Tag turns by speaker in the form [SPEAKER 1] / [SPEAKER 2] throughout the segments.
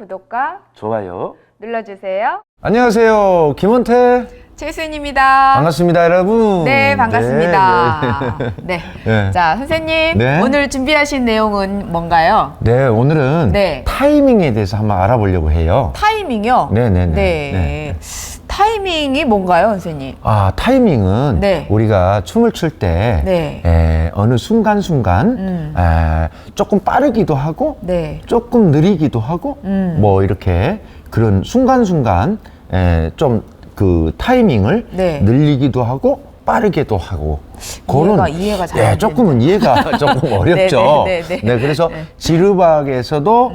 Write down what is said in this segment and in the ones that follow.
[SPEAKER 1] 구독과
[SPEAKER 2] 좋아요
[SPEAKER 1] 눌러주세요.
[SPEAKER 2] 안녕하세요, 김원태
[SPEAKER 1] 최수인입니다.
[SPEAKER 2] 반갑습니다, 여러분.
[SPEAKER 1] 네, 반갑습니다. 네.
[SPEAKER 2] 네.
[SPEAKER 1] 자, 선생님,
[SPEAKER 2] 네.
[SPEAKER 1] 오늘 준비하신 내용은 뭔가요?
[SPEAKER 2] 네, 오늘은
[SPEAKER 1] 네.
[SPEAKER 2] 타이밍에 대해서 한번 알아보려고 해요.
[SPEAKER 1] 타이밍이요?
[SPEAKER 2] 네네네.
[SPEAKER 1] 네. 타이밍이 뭔가요, 선생님?
[SPEAKER 2] 아, 타이밍은
[SPEAKER 1] 네.
[SPEAKER 2] 우리가 춤을 출 때
[SPEAKER 1] 네.
[SPEAKER 2] 어느 순간순간 조금 빠르기도 하고
[SPEAKER 1] 네.
[SPEAKER 2] 조금 느리기도 하고 뭐 이렇게 그런 순간순간 좀 그 타이밍을
[SPEAKER 1] 네.
[SPEAKER 2] 늘리기도 하고 빠르게도 하고
[SPEAKER 1] 이해가 잘 안
[SPEAKER 2] 조금은 이해가 조금 어렵죠.
[SPEAKER 1] 네.
[SPEAKER 2] 네, 그래서
[SPEAKER 1] 네.
[SPEAKER 2] 지르박에서도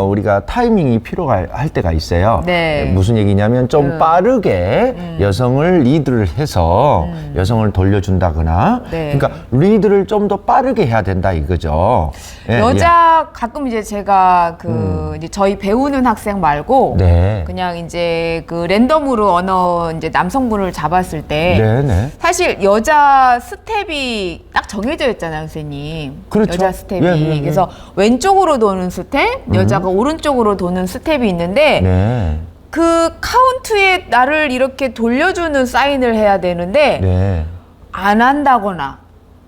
[SPEAKER 2] 우리가 타이밍이 필요할 때가 있어요.
[SPEAKER 1] 네.
[SPEAKER 2] 무슨 얘기냐면 좀 빠르게 여성을 리드를 해서 여성을 돌려준다거나,
[SPEAKER 1] 네.
[SPEAKER 2] 그러니까 리드를 좀 더 빠르게 해야 된다 이거죠. 예,
[SPEAKER 1] 여자 가끔 이제 제가 이제 저희 배우는 학생 말고
[SPEAKER 2] 네.
[SPEAKER 1] 그냥 이제 그 랜덤으로 어느 이제 남성분을 잡았을 때
[SPEAKER 2] 네.
[SPEAKER 1] 사실 여자 스텝이 딱 정해져 있잖아요, 선생님.
[SPEAKER 2] 그렇죠.
[SPEAKER 1] 여자 스텝이.
[SPEAKER 2] 예.
[SPEAKER 1] 그래서 왼쪽으로 도는 스텝, 여자가 오른쪽으로 도는 스텝이 있는데
[SPEAKER 2] 네.
[SPEAKER 1] 그 카운트에 나를 이렇게 돌려주는 사인을 해야 되는데
[SPEAKER 2] 네.
[SPEAKER 1] 안 한다거나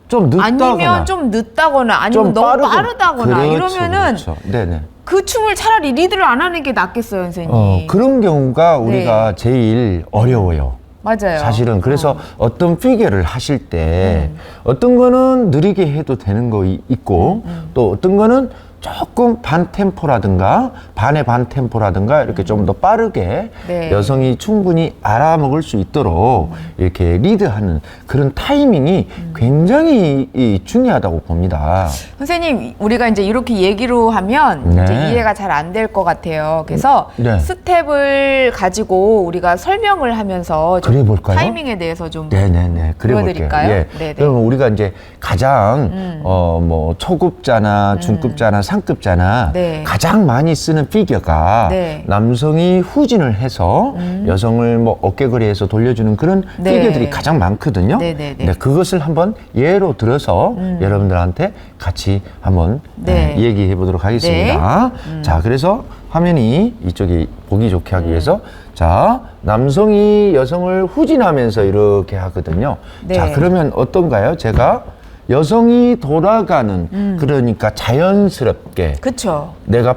[SPEAKER 2] 좀 늦다거나
[SPEAKER 1] 아니면 좀 늦다거나 아니면
[SPEAKER 2] 좀
[SPEAKER 1] 너무
[SPEAKER 2] 빠르고.
[SPEAKER 1] 빠르다거나
[SPEAKER 2] 그렇죠,
[SPEAKER 1] 이러면은
[SPEAKER 2] 그렇죠. 네네.
[SPEAKER 1] 그 춤을 차라리 리드를 안 하는 게 낫겠어요, 선생님.
[SPEAKER 2] 그런 경우가 우리가 제일 어려워요.
[SPEAKER 1] 맞아요.
[SPEAKER 2] 사실은 그래서 어떤 피겨를 하실 때 어떤 거는 느리게 해도 되는 거 있고 또 어떤 거는 조금 반 템포라든가 반의 반 템포라든가 이렇게 좀 더 빠르게
[SPEAKER 1] 네.
[SPEAKER 2] 여성이 충분히 알아먹을 수 있도록 이렇게 리드하는 그런 타이밍이 굉장히 중요하다고 봅니다.
[SPEAKER 1] 선생님, 우리가 이제 이렇게 얘기로 하면
[SPEAKER 2] 네.
[SPEAKER 1] 이제 이해가 잘 안 될 것 같아요. 그래서
[SPEAKER 2] 네.
[SPEAKER 1] 스텝을 가지고 우리가 설명을 하면서 좀
[SPEAKER 2] 그래 볼까요?
[SPEAKER 1] 타이밍에 대해서 좀
[SPEAKER 2] 네네네. 그래 볼게요.
[SPEAKER 1] 보여드릴까요?
[SPEAKER 2] 예.
[SPEAKER 1] 네네.
[SPEAKER 2] 그러면 우리가 이제 가장 뭐 초급자나 중급자나 상급자나
[SPEAKER 1] 네.
[SPEAKER 2] 가장 많이 쓰는 피겨가
[SPEAKER 1] 네.
[SPEAKER 2] 남성이 후진을 해서 여성을 뭐 어깨거리에서 돌려주는 그런
[SPEAKER 1] 네.
[SPEAKER 2] 피겨들이 가장 많거든요.
[SPEAKER 1] 네네네.
[SPEAKER 2] 네, 그것을 한번 예로 들어서 여러분들한테 같이 한번
[SPEAKER 1] 네.
[SPEAKER 2] 얘기해 보도록 하겠습니다. 자, 그래서 화면이 이쪽이 보기 좋게 하기 위해서 자, 남성이 여성을 후진하면서 이렇게 하거든요.
[SPEAKER 1] 네.
[SPEAKER 2] 자, 그러면 어떤가요? 제가 여성이 돌아가는 그러니까 자연스럽게
[SPEAKER 1] 그쵸.
[SPEAKER 2] 내가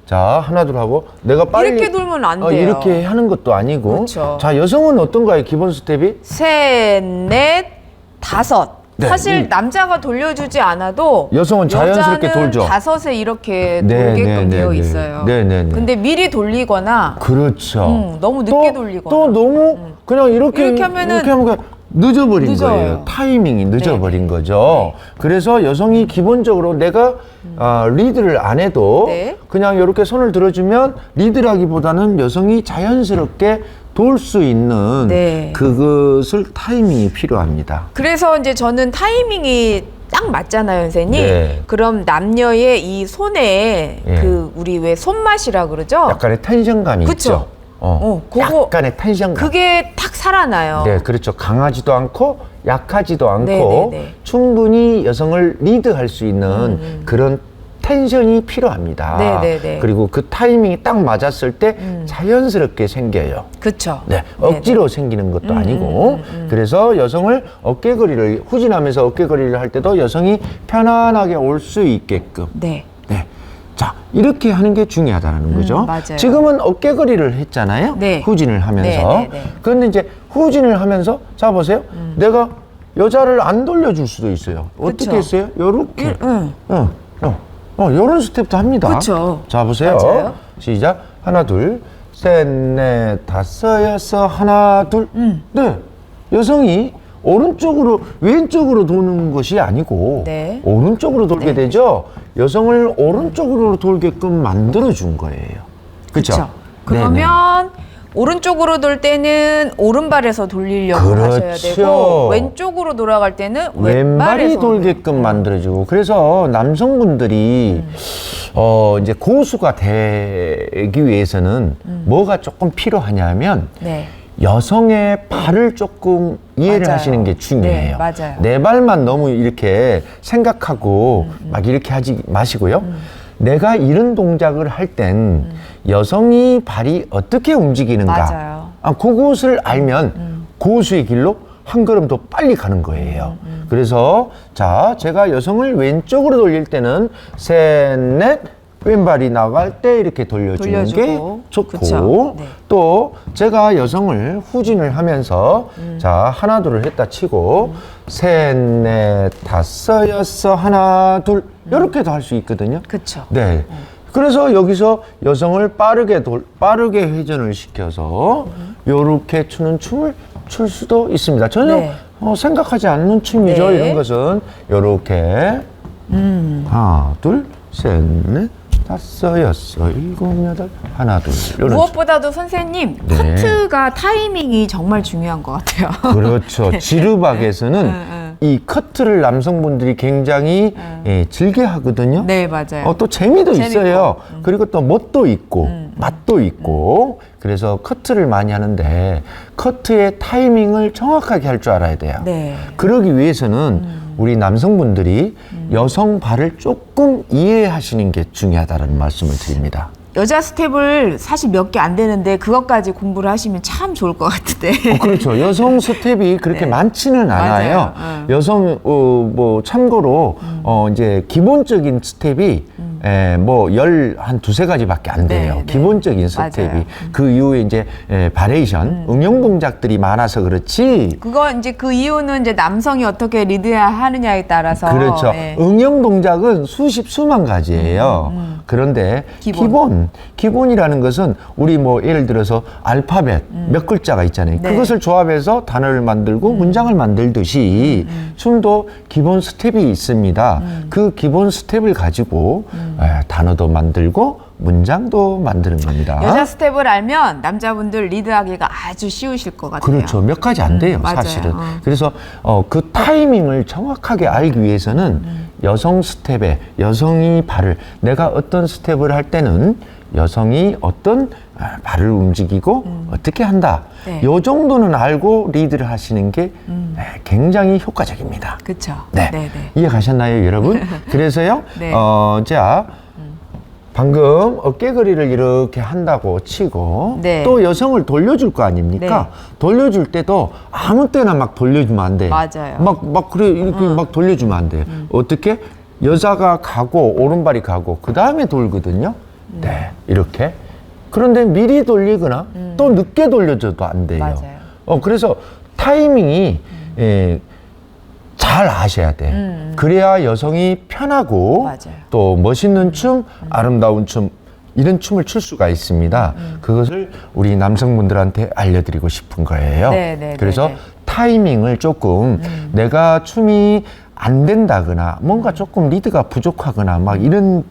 [SPEAKER 2] 자, 하나 둘 하고 내가 빨리
[SPEAKER 1] 이렇게 돌면 안 돼요.
[SPEAKER 2] 이렇게 하는 것도 아니고.
[SPEAKER 1] 그렇죠.
[SPEAKER 2] 자, 여성은 어떤가요? 기본 스텝이?
[SPEAKER 1] 셋, 넷, 다섯.
[SPEAKER 2] 네,
[SPEAKER 1] 사실 남자가 돌려주지 않아도
[SPEAKER 2] 여성은 자연스럽게
[SPEAKER 1] 여자는
[SPEAKER 2] 돌죠.
[SPEAKER 1] 다섯에 이렇게
[SPEAKER 2] 네,
[SPEAKER 1] 돌게끔
[SPEAKER 2] 네,
[SPEAKER 1] 되어
[SPEAKER 2] 네,
[SPEAKER 1] 있어요.
[SPEAKER 2] 네, 네, 네.
[SPEAKER 1] 근데 미리 돌리거나
[SPEAKER 2] 그렇죠.
[SPEAKER 1] 너무 늦게 돌리거나.
[SPEAKER 2] 또 너무 그냥 이렇게
[SPEAKER 1] 하면은
[SPEAKER 2] 이렇게 하면 그냥 늦어버린
[SPEAKER 1] 늦어요.
[SPEAKER 2] 거예요. 타이밍이 늦어버린 거죠. 그래서 여성이 기본적으로 내가 리드를 안 해도
[SPEAKER 1] 네.
[SPEAKER 2] 그냥 이렇게 손을 들어주면 리드라기보다는 여성이 자연스럽게 돌 수 있는
[SPEAKER 1] 네.
[SPEAKER 2] 그것을 타이밍이 필요합니다.
[SPEAKER 1] 그래서 이제 저는 타이밍이 딱 맞잖아요, 선생님.
[SPEAKER 2] 네.
[SPEAKER 1] 그럼 남녀의 이 손에
[SPEAKER 2] 예.
[SPEAKER 1] 그 우리 왜 손맛이라 그러죠?
[SPEAKER 2] 약간의 텐션감이
[SPEAKER 1] 그쵸?
[SPEAKER 2] 있죠.
[SPEAKER 1] 그거
[SPEAKER 2] 약간의 텐션감.
[SPEAKER 1] 그게 탁 살아나요.
[SPEAKER 2] 네, 그렇죠. 강하지도 않고 약하지도 않고
[SPEAKER 1] 네네네.
[SPEAKER 2] 충분히 여성을 리드할 수 있는 그런 텐션이 필요합니다.
[SPEAKER 1] 네네네.
[SPEAKER 2] 그리고 그 타이밍이 딱 맞았을 때 자연스럽게 생겨요.
[SPEAKER 1] 그쵸.
[SPEAKER 2] 네, 억지로 생기는 것도 아니고 그래서 여성을 어깨거리를 후진하면서 어깨거리를 할 때도 여성이 편안하게 올 수 있게끔
[SPEAKER 1] 네.
[SPEAKER 2] 네. 자, 이렇게 하는 게 중요하다는 거죠.
[SPEAKER 1] 맞아요.
[SPEAKER 2] 지금은 어깨거리를 했잖아요.
[SPEAKER 1] 네.
[SPEAKER 2] 후진을 하면서.
[SPEAKER 1] 네.
[SPEAKER 2] 그런데 이제 후진을 하면서 자 보세요. 내가 여자를 안 돌려줄 수도 있어요. 어떻게
[SPEAKER 1] 그쵸.
[SPEAKER 2] 했어요? 요렇게.
[SPEAKER 1] 응.
[SPEAKER 2] 요런 스텝도 합니다.
[SPEAKER 1] 그쵸.
[SPEAKER 2] 자 보세요.
[SPEAKER 1] 맞아요.
[SPEAKER 2] 시작. 하나, 둘, 셋, 넷, 다섯, 여섯, 하나, 둘. 네. 여성이 오른쪽으로 왼쪽으로 도는 것이 아니고
[SPEAKER 1] 네.
[SPEAKER 2] 오른쪽으로 돌게 되죠. 여성을 오른쪽으로 돌게끔 만들어 준 거예요. 그렇죠?
[SPEAKER 1] 그러면 오른쪽으로 돌 때는 오른발에서 돌리려고 하셔야 되고
[SPEAKER 2] 그렇죠.
[SPEAKER 1] 왼쪽으로 돌아갈 때는
[SPEAKER 2] 왼발이
[SPEAKER 1] 왼발에서
[SPEAKER 2] 돌게끔 만들어주고 그래서 남성분들이 이제 고수가 되기 위해서는 뭐가 조금 필요하냐면
[SPEAKER 1] 네.
[SPEAKER 2] 여성의 발을 조금 이해를
[SPEAKER 1] 맞아요.
[SPEAKER 2] 하시는 게 중요해요.
[SPEAKER 1] 네, 맞아요.
[SPEAKER 2] 내 발만 너무 이렇게 생각하고 막 이렇게 하지 마시고요. 내가 이런 동작을 할 땐 여성이 발이 어떻게 움직이는가.
[SPEAKER 1] 맞아요.
[SPEAKER 2] 그것을 알면 고수의 길로 한 걸음 더 빨리 가는 거예요. 그래서 자, 제가 여성을 왼쪽으로 돌릴 때는 셋, 넷, 왼발이 나갈 때 이렇게 돌려주는 게 좋고
[SPEAKER 1] 그쵸. 네.
[SPEAKER 2] 또 제가 여성을 후진을 하면서 자, 하나 둘을 했다 치고 셋, 넷, 다섯, 여섯, 하나 둘 이렇게도 할 수 있거든요.
[SPEAKER 1] 그쵸.
[SPEAKER 2] 네. 그래서 여기서 여성을 빠르게 회전을 시켜서 요렇게 추는 춤을 출 수도 있습니다. 전혀
[SPEAKER 1] 네.
[SPEAKER 2] 생각하지 않는 춤이죠.
[SPEAKER 1] 네.
[SPEAKER 2] 이런 것은 요렇게 하나, 둘, 셋, 넷, 다섯, 여섯, 일곱, 여덟, 하나, 둘. 이런
[SPEAKER 1] 무엇보다도 선생님
[SPEAKER 2] 네.
[SPEAKER 1] 커트가 타이밍이 정말 중요한 것 같아요.
[SPEAKER 2] 그렇죠. 지르박에서는 이 커트를 남성분들이 굉장히 즐겨 하거든요.
[SPEAKER 1] 네, 맞아요.
[SPEAKER 2] 또 재미도
[SPEAKER 1] 재밌고.
[SPEAKER 2] 있어요. 그리고 또 멋도 있고 맛도 있고 그래서 커트를 많이 하는데 커트의 타이밍을 정확하게 할 줄 알아야 돼요.
[SPEAKER 1] 네.
[SPEAKER 2] 그러기 위해서는 우리 남성분들이 여성 발을 조금 이해하시는 게 중요하다는 말씀을 드립니다.
[SPEAKER 1] 여자 스텝을 사실 몇 개 안 되는데 그것까지 공부를 하시면 참 좋을 것 같은데.
[SPEAKER 2] 그렇죠. 여성 스텝이 그렇게
[SPEAKER 1] 네.
[SPEAKER 2] 많지는 않아요.
[SPEAKER 1] 맞아요.
[SPEAKER 2] 여성, 뭐, 참고로, 이제 기본적인 스텝이, 한 두세 가지밖에 안 돼요.
[SPEAKER 1] 네, 네.
[SPEAKER 2] 기본적인 스텝이.
[SPEAKER 1] 맞아요.
[SPEAKER 2] 그 이후에 이제, 바레이션, 응용 동작들이 많아서 그렇지.
[SPEAKER 1] 그거 이제 그 이유는 이제 남성이 어떻게 리드하느냐에 따라서.
[SPEAKER 2] 그렇죠.
[SPEAKER 1] 예.
[SPEAKER 2] 응용 동작은 수만 가지예요. 그런데 기본이라는 것은 우리 뭐 예를 들어서 알파벳 몇 글자가 있잖아요.
[SPEAKER 1] 네.
[SPEAKER 2] 그것을 조합해서 단어를 만들고 문장을 만들듯이 춤도 기본 스텝이 있습니다. 그 기본 스텝을 가지고 단어도 만들고 문장도 만드는 겁니다.
[SPEAKER 1] 여자 스텝을 알면 남자분들 리드하기가 아주 쉬우실 것 같아요.
[SPEAKER 2] 그렇죠. 몇 가지 안 돼요,
[SPEAKER 1] 맞아요.
[SPEAKER 2] 사실은. 그래서 그 타이밍을 정확하게 알기 위해서는 여성 스텝에 여성이 발을 내가 어떤 스텝을 할 때는 여성이 어떤 발을 움직이고 어떻게 한다.
[SPEAKER 1] 네.
[SPEAKER 2] 요 정도는 알고 리드를 하시는 게 굉장히 효과적입니다.
[SPEAKER 1] 그렇죠.
[SPEAKER 2] 네.
[SPEAKER 1] 네, 네.
[SPEAKER 2] 이해 가셨나요, 여러분? 그래서요.
[SPEAKER 1] 네.
[SPEAKER 2] 자, 방금 어깨거리를 이렇게 한다고 치고
[SPEAKER 1] 네.
[SPEAKER 2] 또 여성을 돌려줄 거 아닙니까?
[SPEAKER 1] 네.
[SPEAKER 2] 돌려줄 때도 아무 때나 막 돌려주면 안 돼요.
[SPEAKER 1] 맞아요.
[SPEAKER 2] 그래 이렇게 막 돌려주면 안 돼요. 어떻게? 여자가 가고 오른발이 가고 그 다음에 돌거든요. 네, 이렇게. 그런데 미리 돌리거나 또 늦게 돌려줘도 안 돼요.
[SPEAKER 1] 맞아요.
[SPEAKER 2] 그래서 타이밍이 잘 아셔야 돼. 그래야 여성이 편하고
[SPEAKER 1] 맞아요.
[SPEAKER 2] 또 멋있는 춤, 아름다운 춤 이런 춤을 출 수가 있습니다. 그것을 우리 남성분들한테 알려드리고 싶은 거예요.
[SPEAKER 1] 네, 네,
[SPEAKER 2] 그래서
[SPEAKER 1] 네, 네.
[SPEAKER 2] 타이밍을 조금 내가 춤이 안 된다거나 뭔가 조금 리드가 부족하거나 막 이런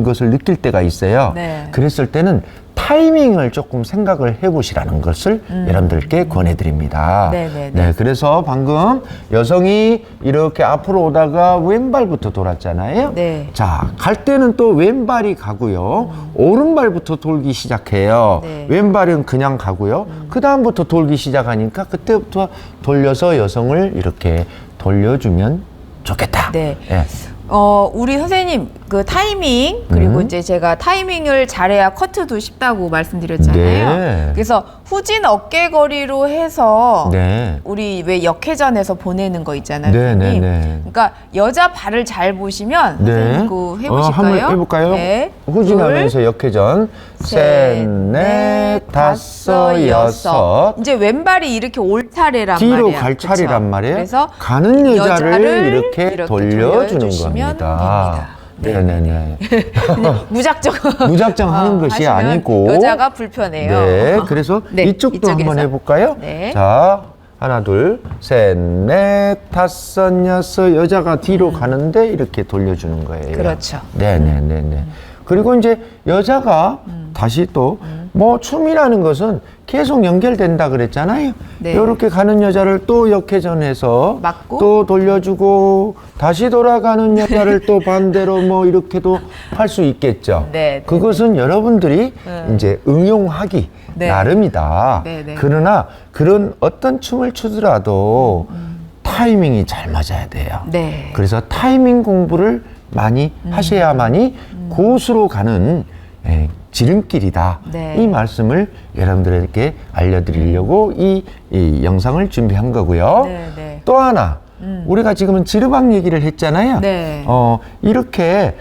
[SPEAKER 2] 것을 느낄 때가 있어요.
[SPEAKER 1] 네.
[SPEAKER 2] 그랬을 때는 타이밍을 조금 생각을 해보시라는 것을 여러분들께 권해드립니다.
[SPEAKER 1] 네.
[SPEAKER 2] 그래서 방금 여성이 이렇게 앞으로 오다가 왼발부터 돌았잖아요.
[SPEAKER 1] 네.
[SPEAKER 2] 자, 갈 때는 또 왼발이 가고요. 오른발부터 돌기 시작해요.
[SPEAKER 1] 네.
[SPEAKER 2] 왼발은 그냥 가고요. 그 다음부터 돌기 시작하니까 그때부터 돌려서 여성을 이렇게 돌려주면 좋겠다.
[SPEAKER 1] 네.
[SPEAKER 2] 예.
[SPEAKER 1] 우리 선생님 그 타이밍 그리고 이제 제가 타이밍을 잘해야 커트도 쉽다고 말씀드렸잖아요.
[SPEAKER 2] 네.
[SPEAKER 1] 그래서 후진 어깨거리로 해서
[SPEAKER 2] 네.
[SPEAKER 1] 우리 왜 역회전에서 보내는 거 있잖아요.
[SPEAKER 2] 네,
[SPEAKER 1] 선생님.
[SPEAKER 2] 네.
[SPEAKER 1] 그러니까 여자 발을 잘 보시면
[SPEAKER 2] 네.
[SPEAKER 1] 선생님 그거 해보실까요?
[SPEAKER 2] 한번 해볼까요?
[SPEAKER 1] 네.
[SPEAKER 2] 후진하면서 역회전. 셋, 넷, 다섯, 여섯.
[SPEAKER 1] 이제 왼발이 이렇게 올 차례란
[SPEAKER 2] 뒤로
[SPEAKER 1] 말이에요.
[SPEAKER 2] 갈
[SPEAKER 1] 그쵸?
[SPEAKER 2] 차례란 말이에요.
[SPEAKER 1] 그래서
[SPEAKER 2] 가는 여자를 이렇게 돌려주는
[SPEAKER 1] 돌려주시면
[SPEAKER 2] 겁니다. 네네네.
[SPEAKER 1] 무작정
[SPEAKER 2] 무작정 하는 것이
[SPEAKER 1] 하시면
[SPEAKER 2] 아니고
[SPEAKER 1] 여자가 불편해요.
[SPEAKER 2] 네, 그래서
[SPEAKER 1] 네,
[SPEAKER 2] 이쪽도
[SPEAKER 1] 이쪽에서.
[SPEAKER 2] 한번 해볼까요?
[SPEAKER 1] 네.
[SPEAKER 2] 자, 하나, 둘, 셋, 넷, 다섯, 여섯. 여자가 뒤로 가는데 이렇게 돌려주는 거예요.
[SPEAKER 1] 그렇죠.
[SPEAKER 2] 네네네네. 그리고 이제 여자가 다시 또 뭐 춤이라는 것은 계속 연결된다 그랬잖아요.
[SPEAKER 1] 네.
[SPEAKER 2] 이렇게 가는 여자를 또 역회전해서
[SPEAKER 1] 맞고.
[SPEAKER 2] 또 돌려주고 다시 돌아가는 여자를 또 반대로 뭐 이렇게도 할 수 있겠죠.
[SPEAKER 1] 네, 네,
[SPEAKER 2] 그것은 여러분들이 이제 응용하기
[SPEAKER 1] 네.
[SPEAKER 2] 나름이다.
[SPEAKER 1] 네, 네.
[SPEAKER 2] 그러나 그런 어떤 춤을 추더라도 타이밍이 잘 맞아야 돼요.
[SPEAKER 1] 네.
[SPEAKER 2] 그래서 타이밍 공부를 많이 하셔야만이 그곳으로 가는 지름길이다.
[SPEAKER 1] 네.
[SPEAKER 2] 이 말씀을 여러분들에게 알려드리려고 이 영상을 준비한 거고요.
[SPEAKER 1] 네, 네.
[SPEAKER 2] 또 하나 우리가 지금은 지르박 얘기를 했잖아요.
[SPEAKER 1] 네.
[SPEAKER 2] 이렇게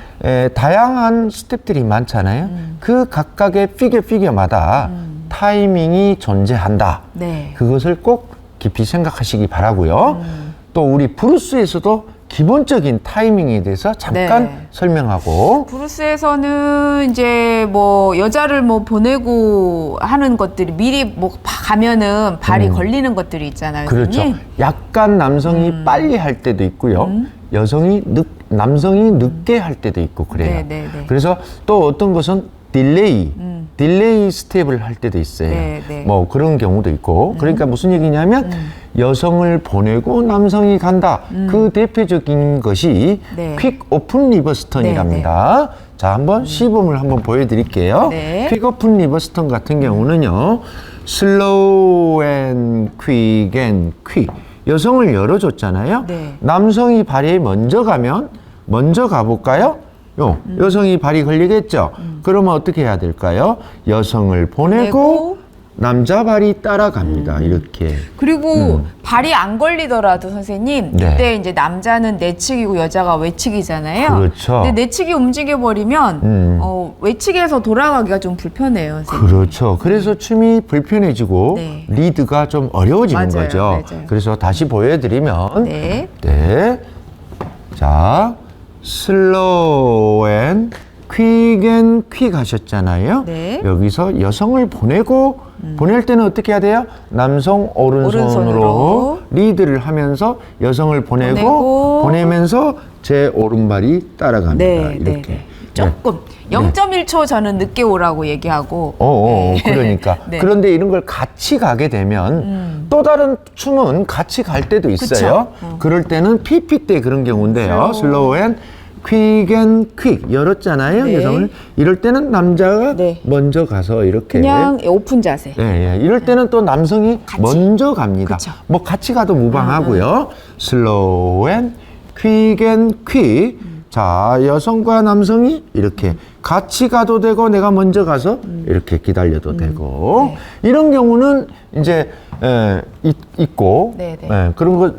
[SPEAKER 2] 다양한 스텝들이 많잖아요. 그 각각의 피겨마다 타이밍이 존재한다.
[SPEAKER 1] 네.
[SPEAKER 2] 그것을 꼭 깊이 생각하시기 바라고요. 또 우리 브루스에서도 기본적인 타이밍에 대해서 잠깐
[SPEAKER 1] 네.
[SPEAKER 2] 설명하고.
[SPEAKER 1] 브루스에서는 이제 뭐 여자를 뭐 보내고 하는 것들이 미리 뭐 가면은 발이 걸리는 것들이 있잖아요.
[SPEAKER 2] 그렇죠.
[SPEAKER 1] 선생님.
[SPEAKER 2] 약간 남성이 빨리 할 때도 있고요. 남성이 늦게 할 때도 있고 그래요.
[SPEAKER 1] 네, 네, 네.
[SPEAKER 2] 그래서 또 어떤 것은 딜레이 스텝을 할 때도 있어요.
[SPEAKER 1] 네, 네.
[SPEAKER 2] 뭐 그런 경우도 있고. 그러니까 무슨 얘기냐면 여성을 보내고 남성이 간다. 그 대표적인 것이
[SPEAKER 1] 네.
[SPEAKER 2] 퀵 오픈 리버스 턴이랍니다. 자, 한번 시범을 한번 보여드릴게요.
[SPEAKER 1] 네.
[SPEAKER 2] 퀵 오픈 리버스 턴 같은 경우는요. 슬로우 앤 퀵 앤 퀵. 여성을 열어줬잖아요.
[SPEAKER 1] 네.
[SPEAKER 2] 남성이 발이 먼저 가면 먼저 가볼까요? 여성이 발이 걸리겠죠? 그러면 어떻게 해야 될까요? 여성을 보내고 남자 발이 따라갑니다. 이렇게.
[SPEAKER 1] 그리고 발이 안 걸리더라도 선생님,
[SPEAKER 2] 네.
[SPEAKER 1] 이때 이제 남자는 내측이고 여자가 외측이잖아요.
[SPEAKER 2] 그렇죠.
[SPEAKER 1] 근데 내측이 움직여 버리면 외측에서 돌아가기가 좀 불편해요. 선생님.
[SPEAKER 2] 그렇죠. 그래서 춤이 불편해지고
[SPEAKER 1] 네.
[SPEAKER 2] 리드가 좀 어려워지는
[SPEAKER 1] 맞아요,
[SPEAKER 2] 거죠.
[SPEAKER 1] 맞아요.
[SPEAKER 2] 그래서 다시 보여드리면
[SPEAKER 1] 네.
[SPEAKER 2] 네. 자, 슬로우 앤 퀵 앤 퀵 하셨잖아요.
[SPEAKER 1] 네.
[SPEAKER 2] 여기서 여성을 보내고 보낼 때는 어떻게 해야 돼요? 남성 오른손으로
[SPEAKER 1] 오른손으로
[SPEAKER 2] 리드를 하면서 여성을 보내고 보내면서 제 오른발이 따라갑니다.
[SPEAKER 1] 네,
[SPEAKER 2] 이렇게.
[SPEAKER 1] 네. 조금 0.1초 저는 늦게 오라고 얘기하고.
[SPEAKER 2] 그러니까.
[SPEAKER 1] 네.
[SPEAKER 2] 그런데 이런 걸 같이 가게 되면 또 다른 춤은 같이 갈 때도 있어요. 그럴 때는 PP 때 그런 경우인데요. 슬로우 앤 퀵 앤 퀵 열었잖아요.
[SPEAKER 1] 네.
[SPEAKER 2] 여성을. 이럴 때는 남자가
[SPEAKER 1] 네.
[SPEAKER 2] 먼저 가서 이렇게
[SPEAKER 1] 그냥 오픈 자세.
[SPEAKER 2] 이럴 때는 또 남성이
[SPEAKER 1] 같이.
[SPEAKER 2] 먼저 갑니다.
[SPEAKER 1] 그쵸.
[SPEAKER 2] 뭐 같이 가도 무방하고요. 슬로우 앤 퀵 앤 퀵. 자, 여성과 남성이 이렇게 같이 가도 되고 내가 먼저 가서 이렇게 기다려도 되고 이런 경우는 이제 있고
[SPEAKER 1] 네, 네.
[SPEAKER 2] 그런 거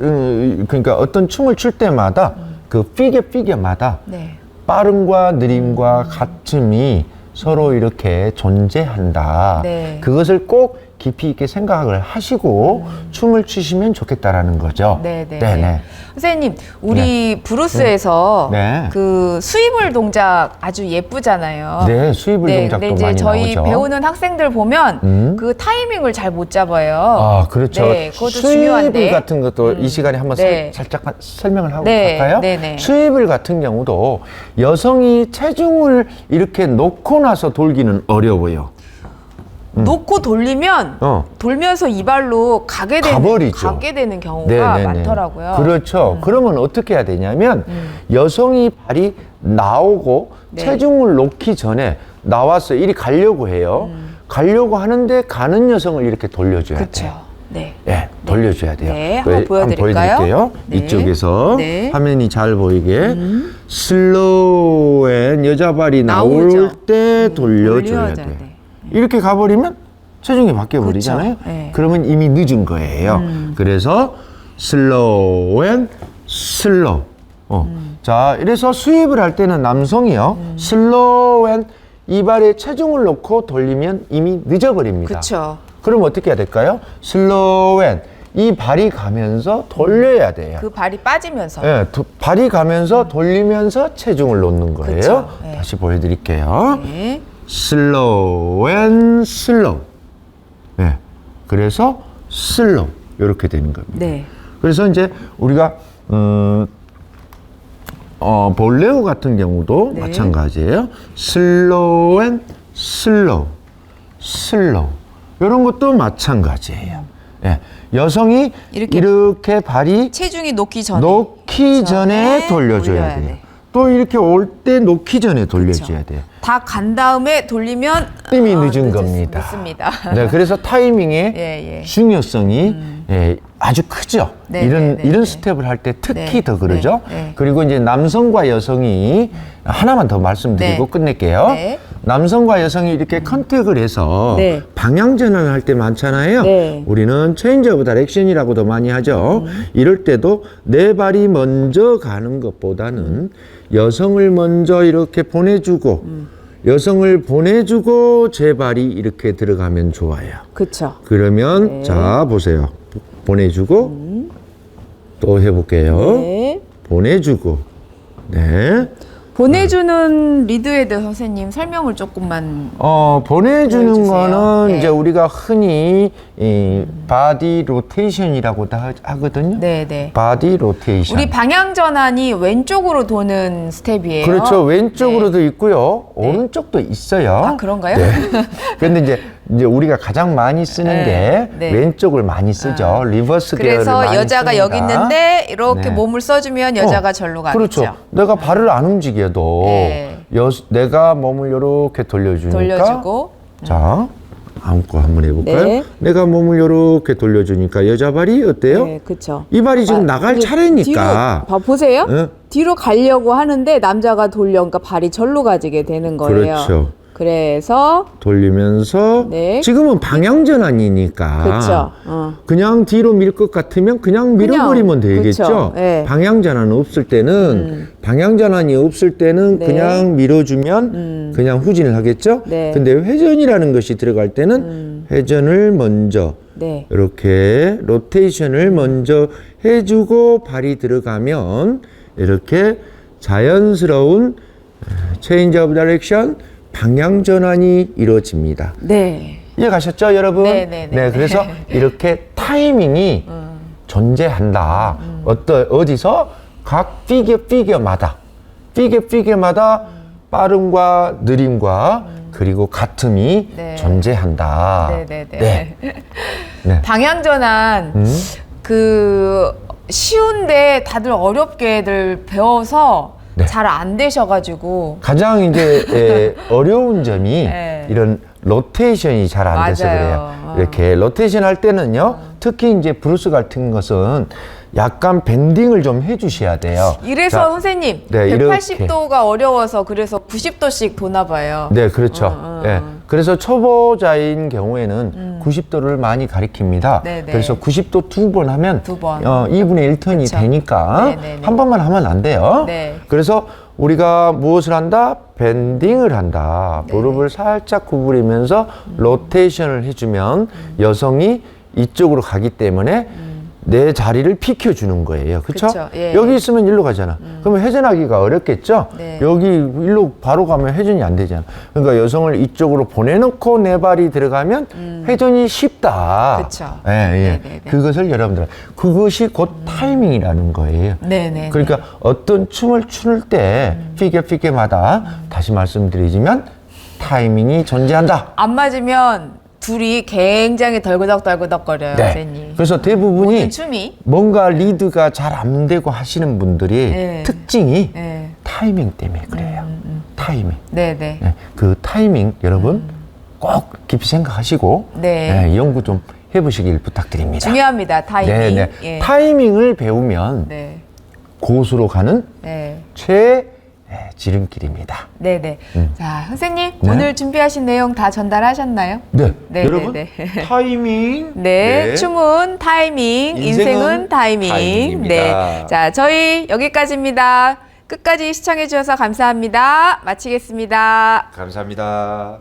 [SPEAKER 2] 그러니까 어떤 춤을 출 때마다 그 피겨마다
[SPEAKER 1] 네.
[SPEAKER 2] 빠름과 느림과 같음이 서로 이렇게 존재한다.
[SPEAKER 1] 네.
[SPEAKER 2] 그것을 꼭 깊이 있게 생각을 하시고 춤을 추시면 좋겠다라는 거죠.
[SPEAKER 1] 네네. 선생님, 우리 브루스에서
[SPEAKER 2] 네.
[SPEAKER 1] 그 수입을 동작 아주 예쁘잖아요.
[SPEAKER 2] 네, 수입을 동작도
[SPEAKER 1] 근데 이제
[SPEAKER 2] 많이
[SPEAKER 1] 저희
[SPEAKER 2] 나오죠.
[SPEAKER 1] 배우는 학생들 보면 그 타이밍을 잘 못 잡아요.
[SPEAKER 2] 아, 그렇죠.
[SPEAKER 1] 네, 그것도
[SPEAKER 2] 수입을
[SPEAKER 1] 중요한데.
[SPEAKER 2] 같은 것도 이 시간에 한번
[SPEAKER 1] 네.
[SPEAKER 2] 살짝 설명을 하고
[SPEAKER 1] 네,
[SPEAKER 2] 갈까요?
[SPEAKER 1] 네네.
[SPEAKER 2] 수입을 같은 경우도 여성이 체중을 이렇게 놓고 나서 돌기는 어려워요.
[SPEAKER 1] 놓고 돌리면 돌면서 이발로 가게 되는 경우가 많더라고요.
[SPEAKER 2] 그렇죠. 그러면 어떻게 해야 되냐면 여성이 발이 나오고
[SPEAKER 1] 네.
[SPEAKER 2] 체중을 놓기 전에 나와서 이리 가려고 해요. 가려고 하는데 가는 여성을 이렇게 돌려줘야 돼요.
[SPEAKER 1] 그렇죠. 네.
[SPEAKER 2] 네, 돌려줘야 돼요.
[SPEAKER 1] 네, 한번 보여드릴까요?
[SPEAKER 2] 보여드릴게요.
[SPEAKER 1] 네.
[SPEAKER 2] 이쪽에서
[SPEAKER 1] 네.
[SPEAKER 2] 화면이 잘 보이게 슬로우 앤 여자 발이 나올
[SPEAKER 1] 나오죠.
[SPEAKER 2] 때 돌려줘야
[SPEAKER 1] 돌려야
[SPEAKER 2] 돼요.
[SPEAKER 1] 돼.
[SPEAKER 2] 이렇게 가버리면 체중이 바뀌어버리잖아요.
[SPEAKER 1] 그쵸. 네.
[SPEAKER 2] 그러면 이미 늦은 거예요. 그래서 슬로우 앤 슬로우. 자, 이래서 수입을 할 때는 남성이요. 슬로우 앤 이발에 체중을 놓고 돌리면 이미 늦어버립니다.
[SPEAKER 1] 그렇죠.
[SPEAKER 2] 그럼 어떻게 해야 될까요? 슬로우 앤 이 발이 가면서 돌려야 돼요.
[SPEAKER 1] 그 발이 빠지면서.
[SPEAKER 2] 네, 발이 가면서 돌리면서 체중을 놓는 거예요.
[SPEAKER 1] 그쵸. 네.
[SPEAKER 2] 다시 보여드릴게요.
[SPEAKER 1] 네.
[SPEAKER 2] 슬로우 앤 슬로우. 네. 그래서 슬로우 이렇게 되는 겁니다.
[SPEAKER 1] 네.
[SPEAKER 2] 그래서 이제 우리가 볼레오 같은 경우도
[SPEAKER 1] 네.
[SPEAKER 2] 마찬가지예요. 슬로우 앤 슬로우. 슬로우. 이런 것도 마찬가지예요. 예. 여성이 이렇게 발이
[SPEAKER 1] 체중이 놓기 전에
[SPEAKER 2] 돌려줘야 돼요. 또 이렇게 올 때 놓기 전에 돌려줘야 돼요.
[SPEAKER 1] 다 간 다음에 돌리면
[SPEAKER 2] 이미 늦은 겁니다.
[SPEAKER 1] 늦습니다.
[SPEAKER 2] 네, 그래서 타이밍의 중요성이 아주 크죠.
[SPEAKER 1] 네,
[SPEAKER 2] 이런
[SPEAKER 1] 네, 네,
[SPEAKER 2] 이런
[SPEAKER 1] 네.
[SPEAKER 2] 스텝을 할 때 특히
[SPEAKER 1] 네,
[SPEAKER 2] 더 그러죠.
[SPEAKER 1] 네, 네.
[SPEAKER 2] 그리고 이제 남성과 여성이 하나만 더 말씀드리고
[SPEAKER 1] 네.
[SPEAKER 2] 끝낼게요.
[SPEAKER 1] 네.
[SPEAKER 2] 남성과 여성이 이렇게 컨택을 해서
[SPEAKER 3] 네.
[SPEAKER 2] 방향 전환을 할 때 많잖아요.
[SPEAKER 3] 네.
[SPEAKER 2] 우리는 체인지 오브 다이렉션이라고도 많이 하죠. 이럴 때도 내 발이 먼저 가는 것보다는 여성을 먼저 이렇게 보내주고 여성을 보내주고 제 발이 이렇게 들어가면 좋아요.
[SPEAKER 3] 그쵸.
[SPEAKER 2] 그러면
[SPEAKER 3] 네.
[SPEAKER 2] 자 보세요. 보내주고 또 해볼게요.
[SPEAKER 3] 네.
[SPEAKER 2] 보내주고 네.
[SPEAKER 1] 보내주는 리드헤드 선생님 설명을 조금만.
[SPEAKER 2] 보내주는
[SPEAKER 1] 보여주세요.
[SPEAKER 2] 거는
[SPEAKER 1] 네.
[SPEAKER 2] 이제 우리가 흔히 이 바디 로테이션이라고도 하거든요.
[SPEAKER 1] 네네.
[SPEAKER 2] 바디 로테이션.
[SPEAKER 1] 우리 방향 전환이 왼쪽으로 도는 스텝이에요.
[SPEAKER 2] 그렇죠. 왼쪽으로도
[SPEAKER 1] 네.
[SPEAKER 2] 있고요. 오른쪽도 있어요.
[SPEAKER 1] 아, 그런가요?
[SPEAKER 2] 네. 그런데 이제 우리가 가장 많이 쓰는
[SPEAKER 1] 네,
[SPEAKER 2] 게
[SPEAKER 1] 네.
[SPEAKER 2] 왼쪽을 많이 쓰죠. 리버스 계열을
[SPEAKER 1] 그래서
[SPEAKER 2] 많이
[SPEAKER 1] 여자가
[SPEAKER 2] 씁니다.
[SPEAKER 1] 여기 있는데 이렇게
[SPEAKER 2] 네.
[SPEAKER 1] 몸을 써주면 여자가 절로 가겠죠.
[SPEAKER 2] 그렇죠. 내가 발을 안 움직여도
[SPEAKER 1] 네.
[SPEAKER 2] 내가 몸을 이렇게 돌려주니까
[SPEAKER 1] 돌려주고.
[SPEAKER 2] 자, 안고 한번 해볼까요?
[SPEAKER 3] 네.
[SPEAKER 2] 내가 몸을 이렇게 돌려주니까 여자 발이 어때요?
[SPEAKER 3] 네, 그쵸.
[SPEAKER 2] 이 발이 지금 나갈
[SPEAKER 3] 근데
[SPEAKER 2] 차례니까.
[SPEAKER 3] 뒤로, 보세요.
[SPEAKER 2] 응?
[SPEAKER 3] 뒤로 가려고 하는데 남자가 돌려, 그러니까 발이 절로 가지게 되는 거예요.
[SPEAKER 2] 그렇죠.
[SPEAKER 3] 그래서
[SPEAKER 2] 돌리면서
[SPEAKER 3] 네.
[SPEAKER 2] 지금은 방향 전환이니까
[SPEAKER 3] 그쵸.
[SPEAKER 2] 그냥 뒤로 밀 것 같으면 그냥 밀어버리면
[SPEAKER 3] 그냥,
[SPEAKER 2] 되겠죠.
[SPEAKER 3] 그쵸. 네.
[SPEAKER 2] 방향 전환 없을 때는 방향 전환이 없을 때는
[SPEAKER 3] 네.
[SPEAKER 2] 그냥 밀어주면 그냥 후진을 하겠죠.
[SPEAKER 3] 네.
[SPEAKER 2] 근데 회전이라는 것이 들어갈 때는 회전을 먼저
[SPEAKER 3] 네.
[SPEAKER 2] 이렇게 로테이션을 먼저 해주고 발이 들어가면 이렇게 자연스러운 체인지 오브 다이렉션 방향 전환이 이루어집니다.
[SPEAKER 3] 네.
[SPEAKER 2] 이해가셨죠, 여러분?
[SPEAKER 1] 네.
[SPEAKER 2] 그래서 이렇게 타이밍이 존재한다. 어디서? 각 피겨마다 빠름과 느림과 그리고 같음이
[SPEAKER 1] 네.
[SPEAKER 2] 존재한다.
[SPEAKER 1] 네네네.
[SPEAKER 2] 네. 네.
[SPEAKER 1] 방향 전환 그 쉬운데 다들 어렵게들 배워서
[SPEAKER 2] 네.
[SPEAKER 1] 잘 안 되셔가지고.
[SPEAKER 2] 가장 이제 어려운 점이
[SPEAKER 1] 네.
[SPEAKER 2] 이런 로테이션이 잘 안 돼서
[SPEAKER 1] 맞아요.
[SPEAKER 2] 그래요. 이렇게 로테이션 할 때는요, 특히 이제 브루스 같은 것은 약간 밴딩을 좀 해주셔야 돼요.
[SPEAKER 1] 이래서
[SPEAKER 2] 자,
[SPEAKER 1] 선생님
[SPEAKER 2] 네, 이렇게.
[SPEAKER 1] 180도가 어려워서 그래서 90도씩 도나 봐요.
[SPEAKER 2] 네, 그렇죠. 예. 그래서 초보자인 경우에는 90도를 많이 가리킵니다.
[SPEAKER 1] 네, 네.
[SPEAKER 2] 그래서 90도 2번 하면
[SPEAKER 1] 두 번.
[SPEAKER 2] 2분의 1턴이
[SPEAKER 1] 그쵸.
[SPEAKER 2] 되니까
[SPEAKER 1] 네, 네, 네.
[SPEAKER 2] 한 번만 하면 안 돼요.
[SPEAKER 1] 네.
[SPEAKER 2] 그래서 우리가 무엇을 한다? 밴딩을 한다.
[SPEAKER 1] 네.
[SPEAKER 2] 무릎을 살짝 구부리면서 로테이션을 해주면 여성이 이쪽으로 가기 때문에 내 자리를 비켜주는 거예요. 그렇죠?
[SPEAKER 1] 그쵸. 예.
[SPEAKER 2] 여기 있으면 일로 가잖아. 그러면 회전하기가 어렵겠죠?
[SPEAKER 1] 네.
[SPEAKER 2] 여기 일로 바로 가면 회전이 안 되잖아. 그러니까 여성을 이쪽으로 보내놓고 내 발이 들어가면 회전이 쉽다.
[SPEAKER 1] 그쵸.
[SPEAKER 2] 예, 예.
[SPEAKER 1] 네, 네, 네.
[SPEAKER 2] 그것을 여러분들, 그것이 곧 타이밍이라는 거예요.
[SPEAKER 1] 네네.
[SPEAKER 2] 그러니까 어떤 춤을 출 때 피겨마다 다시 말씀드리지만 타이밍이 존재한다.
[SPEAKER 1] 안 맞으면 둘이 굉장히 덜그덕덜그덕거려요, 선생님.
[SPEAKER 2] 그래서 대부분이
[SPEAKER 1] 모든 춤이.
[SPEAKER 2] 뭔가 리드가 잘 안 되고 하시는 분들이
[SPEAKER 1] 네.
[SPEAKER 2] 특징이
[SPEAKER 1] 네.
[SPEAKER 2] 타이밍 때문에 그래요. 타이밍.
[SPEAKER 1] 네네.
[SPEAKER 2] 네, 그 타이밍 여러분 꼭 깊이 생각하시고
[SPEAKER 1] 네.
[SPEAKER 2] 연구 좀 해보시길 부탁드립니다.
[SPEAKER 1] 중요합니다, 타이밍.
[SPEAKER 2] 네.
[SPEAKER 1] 예.
[SPEAKER 2] 타이밍을 배우면
[SPEAKER 1] 네.
[SPEAKER 2] 고수로 가는
[SPEAKER 1] 네.
[SPEAKER 2] 지름길입니다.
[SPEAKER 1] 네네. 자, 선생님,
[SPEAKER 2] 네.
[SPEAKER 1] 오늘 준비하신 내용 다 전달하셨나요?
[SPEAKER 2] 네,
[SPEAKER 1] 네,
[SPEAKER 2] 여러분
[SPEAKER 1] 네,
[SPEAKER 2] 타이밍.
[SPEAKER 1] 네, 춤은 타이밍, 인생은 타이밍.
[SPEAKER 2] 타이밍입니다.
[SPEAKER 1] 네. 자, 저희 여기까지입니다. 끝까지 시청해주셔서 감사합니다. 마치겠습니다.
[SPEAKER 2] 감사합니다.